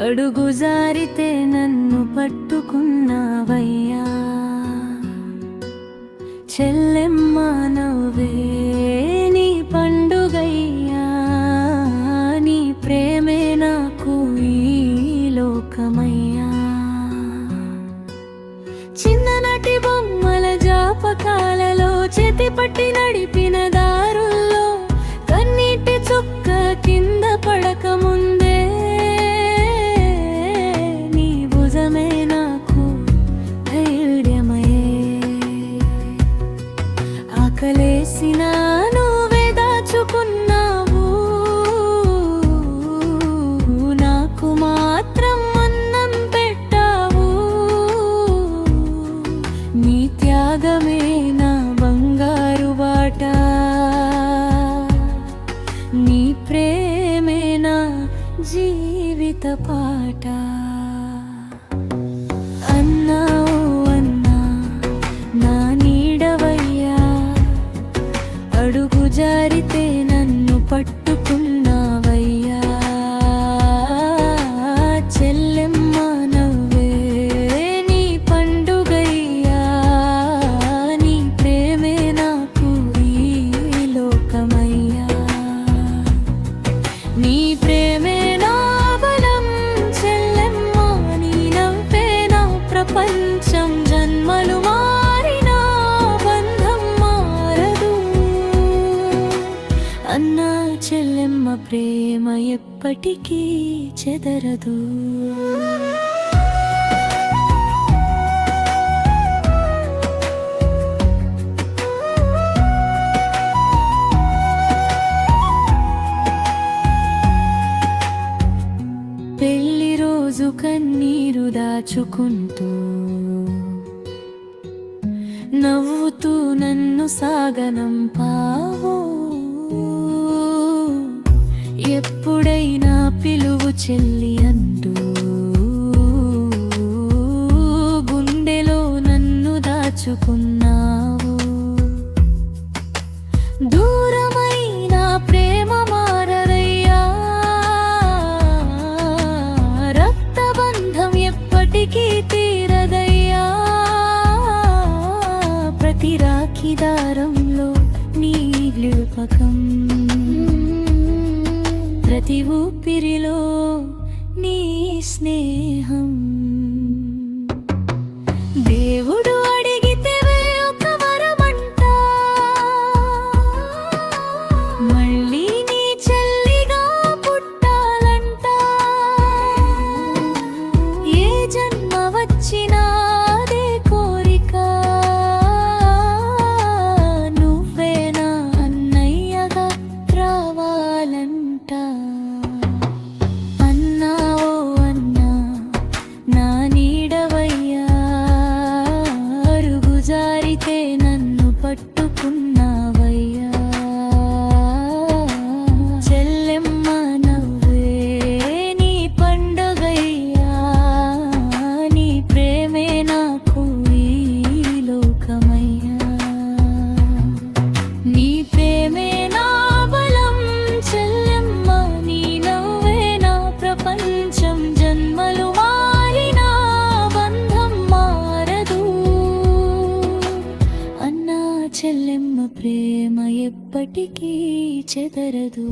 అడుగు జారితే నన్ను పట్టుకున్నావయ్యా, చెల్లెమ్మ నవ్వే నీ పండుగయ్యా, నీ ప్రేమే నాకు ఈ లోకమయ్యా. చిన్ననాటి బొమ్మల జాపకాలలో చేతి పట్టి నడిపిన దారుల్లో కన్నీటి చుక్క కింద పడక ముందే నీ భుజమే నాకు ధైర్యమయే. ఆకలేసిన నువ్వే దాచుకున్నావు, నాకు మాత్రం అన్నం పెట్టావు. నీ త్యాగమే నా బంగారు బాట, నీ ప్రేమే నా జీవిత పాట. అన్నా ఓ అన్నా నా నీడవయ్యా, అడుగు జారితే నన్ను పట్టుకున్నావయ్యా, చెల్లెమ్మ నవ్వే నీ పండుగయ్యా, నీ ప్రేమే నాకు ఈ లోకమయ్యా. నీ ప్రేమే నా బలం చెల్లెమ్మ, నీ నవ్వే నా ప్రపంచం. జన్మలు మారినా బంధం మారదు, అన్నా చెల్లెమ్మ ప్రేమ ఎప్పటికీ చెదరదు. పెళ్లి రోజు కన్నీరు దాచుకుంటూ నవ్వుతూ నన్ను సాగనంపావు, ఎప్పుడైనా పిలువు చెల్లి అంటూ గుండెలో నన్ను దాచుకున్నావు. దూరమైన ప్రేమ మారరయ్యా, రక్తబంధం ఎప్పటికీ తీరదయ్యా. ప్రతి రాఖీ దారంలో నీ జ్ఞాపకం, ప్రతి ఊపిరిలో నీ స్నేహం. దేవుడు అడిగితే ఒక వరమంట, మళ్ళీ నీ చెల్లిగా పుట్టాలంట. ఏ జన్మ వచ్చినా అదే కోరిక, నువ్వే నా అన్నయ్యగా రావాలంట. అన్నా ఓ అన్నా నా నీడవయ్యా, అడుగు జారితే నన్ను పట్టుకున్నావయ్యా, చెల్లెమ్మ నవ్వే నీ పండుగయ్యా, నీ ప్రేమే నాకు ఈ లోకమయ్యా. నీ ప్రేమే నా బలం చెల్లెమ్మ, నీ నవ్వే నా ప్రపంచం. జన్మలు మారినా బంధం మారదు, అన్నా చెల్లెమ్మ ప్రేమ ఎప్పటికీ చెదరదు.